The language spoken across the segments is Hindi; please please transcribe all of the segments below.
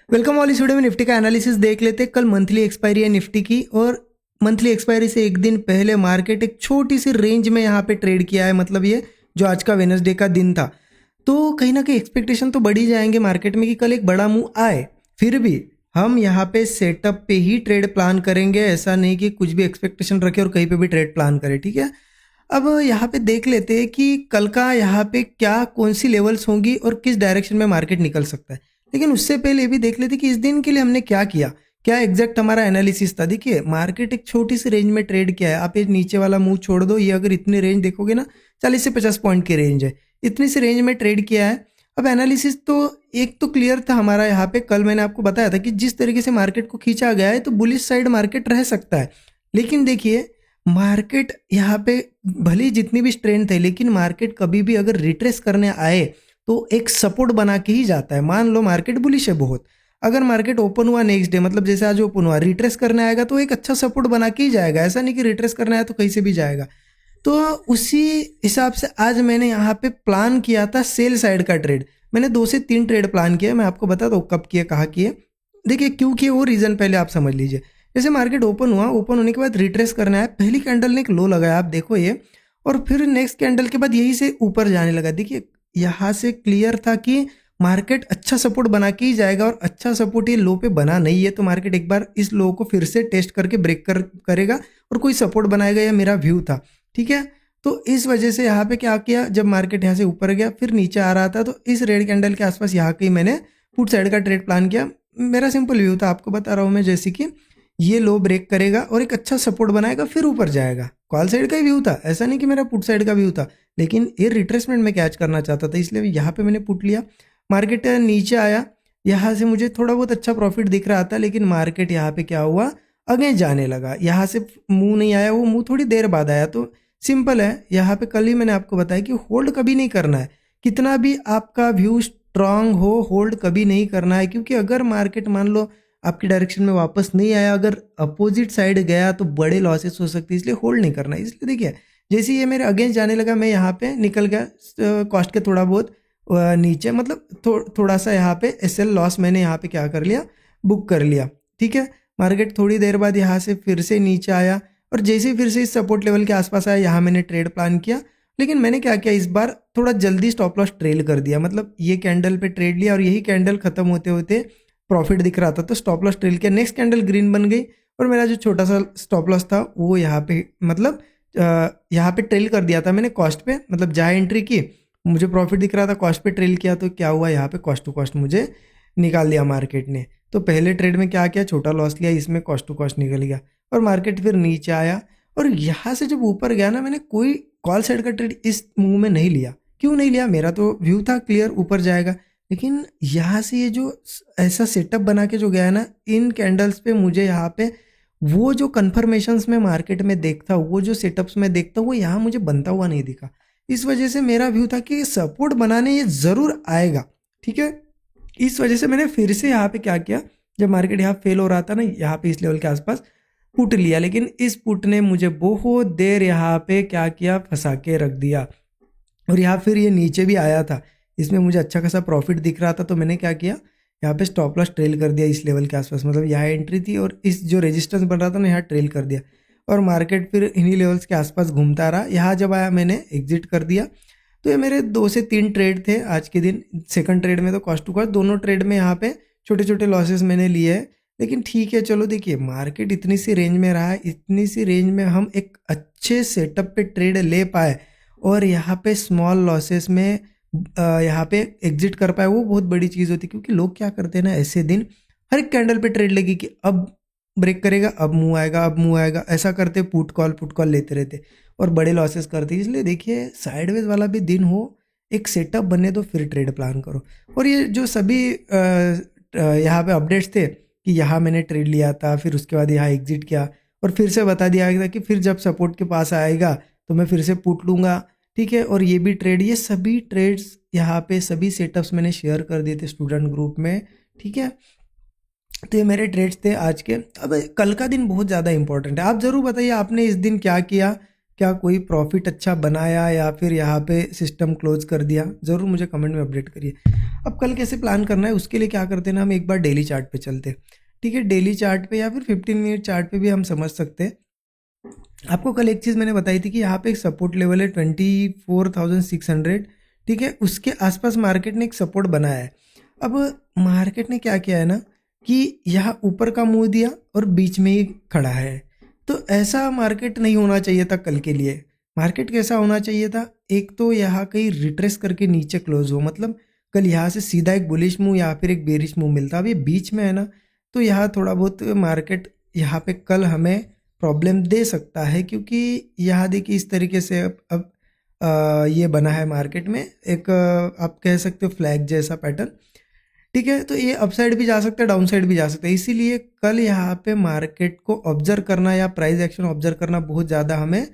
Welcome all. इस वीडियो में निफ्टी का एनालिसिस देख लेते हैं। कल मंथली एक्सपायरी है निफ्टी की और मंथली एक्सपायरी से एक दिन पहले मार्केट एक छोटी सी रेंज में यहाँ पे ट्रेड किया है। मतलब ये जो आज का वेडनेसडे का दिन था, तो कहीं ना कहीं एक्सपेक्टेशन तो बढ़ ही जाएंगे मार्केट में कि कल एक बड़ा मूव आए। फिर भी हम यहाँ पे सेटअप पे ही ट्रेड प्लान करेंगे, ऐसा नहीं कि कुछ भी एक्सपेक्टेशन रखे और कहीं पे भी ट्रेड प्लान करें, ठीक है। अब यहाँ पे देख लेते हैं कि कल का यहाँ पे क्या कौन सी लेवल्स होंगी और किस डायरेक्शन में मार्केट निकल सकता है। लेकिन उससे पहले ये भी देख लेते कि इस दिन के लिए हमने क्या किया, क्या एग्जैक्ट हमारा एनालिसिस था। देखिए मार्केट एक छोटी सी रेंज में ट्रेड किया है। आप ये नीचे वाला मूव छोड़ दो, ये अगर इतनी रेंज देखोगे ना 40 से 50 पॉइंट की रेंज है, इतनी सी रेंज में ट्रेड किया है। अब एनालिसिस तो एक तो क्लियर था हमारा यहाँ पे। कल मैंने आपको बताया था कि जिस तरीके से मार्केट को खींचा गया है तो बुलिश साइड मार्केट रह सकता है। लेकिन देखिए मार्केट यहाँ पे भले जितनी भी स्ट्रेंथ है, लेकिन मार्केट कभी भी अगर रिट्रेस करने आए तो एक सपोर्ट बना के ही जाता है। मान लो मार्केट बुलिश है बहुत, अगर मार्केट ओपन हुआ नेक्स्ट डे, मतलब जैसे आज ओपन हुआ, रिट्रेस करने आएगा तो एक अच्छा सपोर्ट बना के ही जाएगा। ऐसा नहीं कि रिट्रेस करने आया तो कहीं से भी जाएगा। तो उसी हिसाब से आज मैंने यहाँ पे प्लान किया था सेल साइड का ट्रेड। मैंने 2 से 3 ट्रेड प्लान किया, मैं आपको बता दूँ कब किए कहाँ किए। देखिए क्यों किए वो रीज़न पहले आप समझ लीजिए। जैसे मार्केट ओपन हुआ, ओपन होने के बाद रिट्रेस करना है, पहली कैंडल ने एक लो लगाया, आप देखो ये, और फिर नेक्स्ट कैंडल के बाद यही से ऊपर जाने लगा। देखिए यहाँ से क्लियर था कि मार्केट अच्छा सपोर्ट बना के ही जाएगा, और अच्छा सपोर्ट ये लो पे बना नहीं है तो मार्केट एक बार इस लो को फिर से टेस्ट करके ब्रेक करेगा और कोई सपोर्ट बनाएगा, यह मेरा व्यू था, ठीक है। तो इस वजह से यहाँ पे क्या किया, जब मार्केट यहाँ से ऊपर गया फिर नीचे आ रहा था तो इस रेड कैंडल के आसपास यहाँ कहीं मैंने पुट साइड का ट्रेड प्लान किया। मेरा सिंपल व्यू था, आपको बता रहा हूँ मैं, जैसे कि ये लो ब्रेक करेगा और एक अच्छा सपोर्ट बनाएगा फिर ऊपर जाएगा। कॉल साइड का ही व्यू था, ऐसा नहीं कि मेरा पुट साइड का व्यू था, लेकिन ये रिट्रेसमेंट में कैच करना चाहता था, इसलिए यहाँ पे मैंने पुट लिया। मार्केट नीचे आया, यहाँ से मुझे थोड़ा बहुत अच्छा प्रॉफिट दिख रहा था, लेकिन मार्केट यहाँ पे क्या हुआ, अगेंस्ट जाने लगा। यहाँ से मुंह नहीं आया, वो मुंह थोड़ी देर बाद आया। तो सिंपल है, यहाँ पे कल ही मैंने आपको बताया कि होल्ड कभी नहीं करना है। कितना भी आपका व्यू स्ट्रांग हो, होल्ड कभी नहीं करना है, क्योंकि अगर मार्केट मान लो आपकी डायरेक्शन में वापस नहीं आया, अगर अपोजिट साइड गया तो बड़े लॉसेस हो सकते हैं, इसलिए होल्ड नहीं करना है। इसलिए देखिए जैसे ये मेरे अगेंस्ट जाने लगा, मैं यहाँ पे निकल गया कॉस्ट के थोड़ा बहुत नीचे, मतलब थोड़ा सा यहाँ पे एसएल लॉस मैंने यहाँ पे क्या कर लिया, बुक कर लिया, ठीक है। मार्केट थोड़ी देर बाद यहाँ से फिर से नीचे आया और जैसे ही फिर से इस सपोर्ट लेवल के आसपास आया, यहाँ मैंने ट्रेड प्लान किया। लेकिन मैंने क्या किया, इस बार थोड़ा जल्दी स्टॉप लॉस ट्रेल कर दिया, मतलब ये कैंडल पे ट्रेड लिया और यही कैंडल खत्म होते होते प्रॉफिट दिख रहा था तो स्टॉप लॉस ट्रेल किया। नेक्स्ट कैंडल ग्रीन बन गई और मेरा जो छोटा सा स्टॉप लॉस था वो यहाँ पे, मतलब यहाँ पे ट्रेल कर दिया था मैंने कॉस्ट पे, मतलब जहाँ एंट्री की मुझे प्रॉफिट दिख रहा था, कॉस्ट पे ट्रेल किया तो क्या हुआ, यहाँ पे कॉस्ट टू कॉस्ट मुझे निकाल दिया मार्केट ने। तो पहले ट्रेड में क्या किया, छोटा लॉस लिया, इसमें कॉस्ट टू कॉस्ट निकल गया और मार्केट फिर नीचे आया। और यहाँ से जब ऊपर गया ना, मैंने कोई कॉल साइड का ट्रेड इस मूव में नहीं लिया। क्यों नहीं लिया, मेरा तो व्यू था क्लियर ऊपर जाएगा, लेकिन यहाँ से ये जो ऐसा सेटअप बना के जो गया है ना, इन कैंडल्स पे मुझे यहाँ पे वो जो कन्फर्मेशंस में मार्केट में देखता हूँ, वो जो सेटअप्स में देखता हूँ, वो यहाँ मुझे बनता हुआ नहीं दिखा। इस वजह से मेरा व्यू था कि सपोर्ट बनाने ये ज़रूर आएगा, ठीक है। इस वजह से मैंने फिर से यहाँ पे क्या किया, जब मार्केट यहाँ फेल हो रहा था ना, यहाँ पे इस लेवल के आसपास पुट लिया, लेकिन इस पुट ने मुझे बहुत देर यहाँ पे क्या किया, फंसा के रख दिया। और यहाँ फिर ये नीचे भी आया था, इसमें मुझे अच्छा खासा प्रॉफिट दिख रहा था, तो मैंने क्या किया, यहाँ पे स्टॉप लॉस ट्रेल कर दिया इस लेवल के आसपास, मतलब यहाँ एंट्री थी और इस जो रेजिस्टेंस बन रहा था ना, यहाँ ट्रेल कर दिया और मार्केट फिर इन्हीं लेवल्स के आसपास घूमता रहा। यहाँ जब आया मैंने एग्जिट कर दिया। तो ये मेरे 2 से 3 ट्रेड थे आज के दिन। सेकंड ट्रेड में तो कॉस्ट टू कॉस्ट, दोनों ट्रेड में यहाँ पे छोटे छोटे लॉसेस मैंने लिए हैं, लेकिन ठीक है चलो। देखिए मार्केट इतनी सी रेंज में रहा है, इतनी सी रेंज में हम एक अच्छे सेटअप पे ट्रेड ले पाए और यहाँ पे स्मॉल लॉसेस में यहाँ पे एग्जिट कर पाए, वो बहुत बड़ी चीज़ होती है। क्योंकि लोग क्या करते हैं ना, ऐसे दिन हर एक कैंडल पे ट्रेड लगी कि अब ब्रेक करेगा, अब मूव आएगा, अब मूव आएगा, ऐसा करते पुट कॉल लेते रहते और बड़े लॉसेस करते। इसलिए देखिए साइडवेज वाला भी दिन हो, एक सेटअप बने तो फिर ट्रेड प्लान करो। और ये जो सभी यहाँ पे अपडेट्स थे कि यहाँ मैंने ट्रेड लिया था, फिर उसके बाद यहाँ एग्जिट किया और फिर से बता दिया गया था कि फिर जब सपोर्ट के पास आएगा तो मैं फिर से पुट लूँगा, ठीक है। और ये भी ट्रेड, ये सभी ट्रेड्स यहाँ पे सभी सेटअप्स मैंने शेयर कर दिए थे स्टूडेंट ग्रुप में, ठीक है। तो ये मेरे ट्रेड्स थे आज के। अब कल का दिन बहुत ज़्यादा इंपॉर्टेंट है, आप ज़रूर बताइए आपने इस दिन क्या किया, क्या कोई प्रॉफिट अच्छा बनाया या फिर यहाँ पे सिस्टम क्लोज कर दिया, ज़रूर मुझे कमेंट में अपडेट करिए। अब कल कैसे प्लान करना है उसके लिए क्या करते हैं ना, हम एक बार डेली चार्ट पे चलते हैं। ठीक है, डेली चार्ट पे या फिर 15 मिनट चार्ट पे भी हम समझ सकते हैं। आपको कल एक चीज़ मैंने बताई थी कि यहाँ पे एक सपोर्ट लेवल है 24,600। ठीक है, उसके आसपास मार्केट ने एक सपोर्ट बनाया है। अब मार्केट ने क्या किया है ना कि यहाँ ऊपर का मुंह दिया और बीच में ही खड़ा है। तो ऐसा मार्केट नहीं होना चाहिए था कल के लिए। मार्केट कैसा होना चाहिए था, एक तो यहाँ कहीं रिट्रेस करके नीचे क्लोज हो, मतलब कल यहाँ से सीधा एक बुलिश मूव या फिर एक बेरिश मूव मिलता। अब ये बीच में है ना, तो यहाँ थोड़ा बहुत मार्केट यहाँ पे कल हमें प्रॉब्लम दे सकता है, क्योंकि यहाँ देखिए इस तरीके से अब ये बना है मार्केट में एक आप कह सकते हो फ्लैग जैसा पैटर्न। ठीक है, तो ये अपसाइड भी जा सकता है, डाउन साइड भी जा सकता है। इसीलिए कल यहाँ पे मार्केट को ऑब्जर्व करना या प्राइस एक्शन ऑब्जर्व करना बहुत ज़्यादा हमें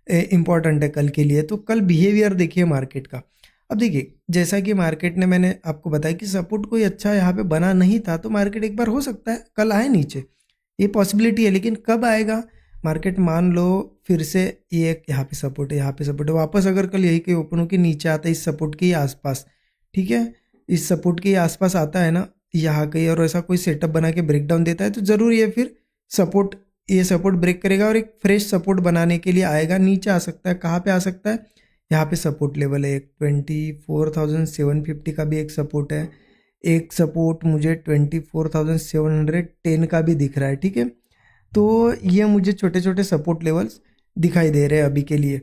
इम्पॉर्टेंट है कल के लिए। तो कल बिहेवियर देखिए मार्केट का। अब देखिए जैसा कि मार्केट ने, मैंने आपको बताया कि सपोर्ट कोई अच्छा यहाँ पे बना नहीं था, तो मार्केट एक बार हो सकता है कल आए नीचे, ये पॉसिबिलिटी है। लेकिन कब आएगा मार्केट, मान लो फिर से ये यहाँ पे सपोर्ट है, यहाँ पे सपोर्ट है, वापस अगर कल यही कहीं ओपन हो के नीचे आता है इस सपोर्ट के आसपास, ठीक है, इस सपोर्ट के आसपास आता है ना यहाँ कहीं, और ऐसा कोई सेटअप बना के ब्रेक डाउन देता है, तो ज़रूर ये फिर सपोर्ट, ये सपोर्ट ब्रेक करेगा और एक फ्रेश सपोर्ट बनाने के लिए आएगा, नीचे आ सकता है। कहाँ पे आ सकता है, यहाँ पे सपोर्ट लेवल है 24,750 का भी एक सपोर्ट है, एक सपोर्ट मुझे 24,710 का भी दिख रहा है। ठीक है, तो ये मुझे छोटे छोटे सपोर्ट लेवल्स दिखाई दे रहे हैं अभी के लिए।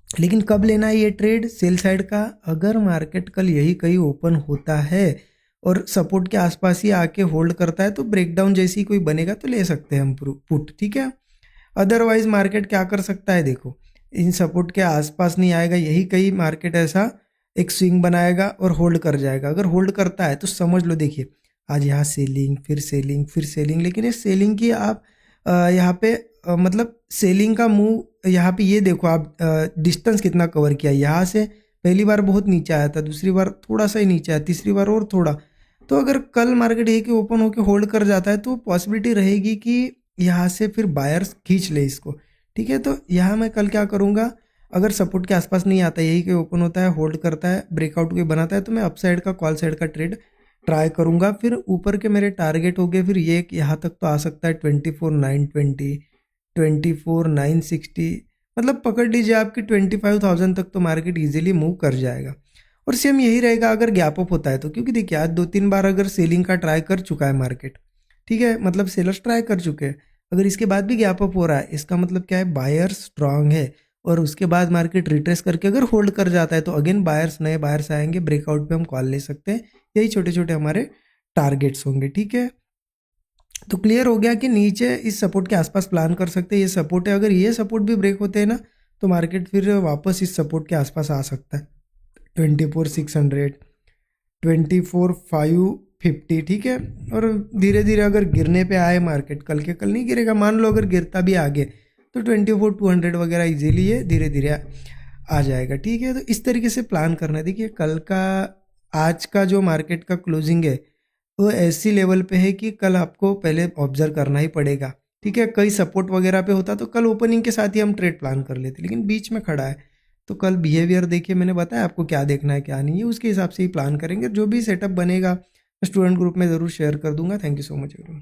लेकिन कब लेना है ये ट्रेड, सेल साइड का। अगर मार्केट कल यही कहीं ओपन होता है और सपोर्ट के आसपास ही आके होल्ड करता है, तो ब्रेकडाउन जैसी कोई बनेगा तो ले सकते हैं हम पुट। ठीक है, अदरवाइज मार्केट क्या कर सकता है, देखो इन सपोर्ट के आसपास नहीं आएगा, यही कहीं मार्केट ऐसा एक स्विंग बनाएगा और होल्ड कर जाएगा। अगर होल्ड करता है तो समझ लो, देखिए आज यहाँ सेलिंग, फिर सेलिंग, फिर सेलिंग, लेकिन इस सेलिंग की आप यहाँ पे मतलब सेलिंग का मूव, यहाँ पे ये देखो आप डिस्टेंस कितना कवर किया। यहाँ से पहली बार बहुत नीचे आया था, दूसरी बार थोड़ा सा ही नीचे आया, तीसरी बार और थोड़ा। तो अगर कल मार्केट एक ही ओपन होकर होल्ड कर जाता है तो पॉसिबिलिटी रहेगी कि यहाँ से फिर बायर्स खींच ले इसको। ठीक है, तो यहाँ मैं कल क्या करूँगा, अगर सपोर्ट के आसपास नहीं आता, यही के ओपन होता है, होल्ड करता है, ब्रेकआउट कोई बनाता है, तो मैं अपसाइड का कॉल साइड का ट्रेड ट्राई करूँगा। फिर ऊपर के मेरे टारगेट हो गए, फिर ये यहाँ तक तो आ सकता है 24,920, 24,960, मतलब पकड़ लीजिए आपकी 25,000 तक तो मार्केट इजीली मूव कर जाएगा। और सेम यही रहेगा अगर गैप अप होता है तो, क्योंकि देखिए आज 2-3 बार अगर सेलिंग का ट्राई कर चुका है मार्केट, ठीक है, मतलब सेलर्स ट्राई कर चुके हैं, अगर इसके बाद भी गैप अप हो रहा है, इसका मतलब क्या है, बायर स्ट्रांग है। और उसके बाद मार्केट रिट्रेस करके अगर होल्ड कर जाता है तो अगेन बायर्स, नए बायर्स आएंगे, ब्रेकआउट पे हम कॉल ले सकते हैं। यही छोटे छोटे हमारे टारगेट्स होंगे। ठीक है, तो क्लियर हो गया कि नीचे इस सपोर्ट के आसपास प्लान कर सकते हैं, ये सपोर्ट है, अगर ये सपोर्ट भी ब्रेक होते हैं ना तो मार्केट फिर वापस इस सपोर्ट के आसपास आ सकता है 24,600, 24,550। ठीक है, और धीरे धीरे अगर गिरने पे आए मार्केट, कल के कल नहीं गिरेगा, मान लो अगर गिरता भी आगे तो 24,200 वगैरह इजीली ये धीरे धीरे आ जाएगा। ठीक है, तो इस तरीके से प्लान करना है। देखिए कल का, आज का जो मार्केट का क्लोजिंग है वो ऐसी लेवल पे है कि कल आपको पहले ऑब्जर्व करना ही पड़ेगा। ठीक है, कई सपोर्ट वगैरह पे होता तो कल ओपनिंग के साथ ही हम ट्रेड प्लान कर लेते, लेकिन बीच में खड़ा है तो कल बिहेवियर देखिए, मैंने बताया आपको क्या देखना है क्या नहीं है, उसके हिसाब से ही प्लान करेंगे। जो भी सेटअप बनेगा स्टूडेंट ग्रुप में ज़रूर शेयर कर दूंगा। Thank you so much everyone.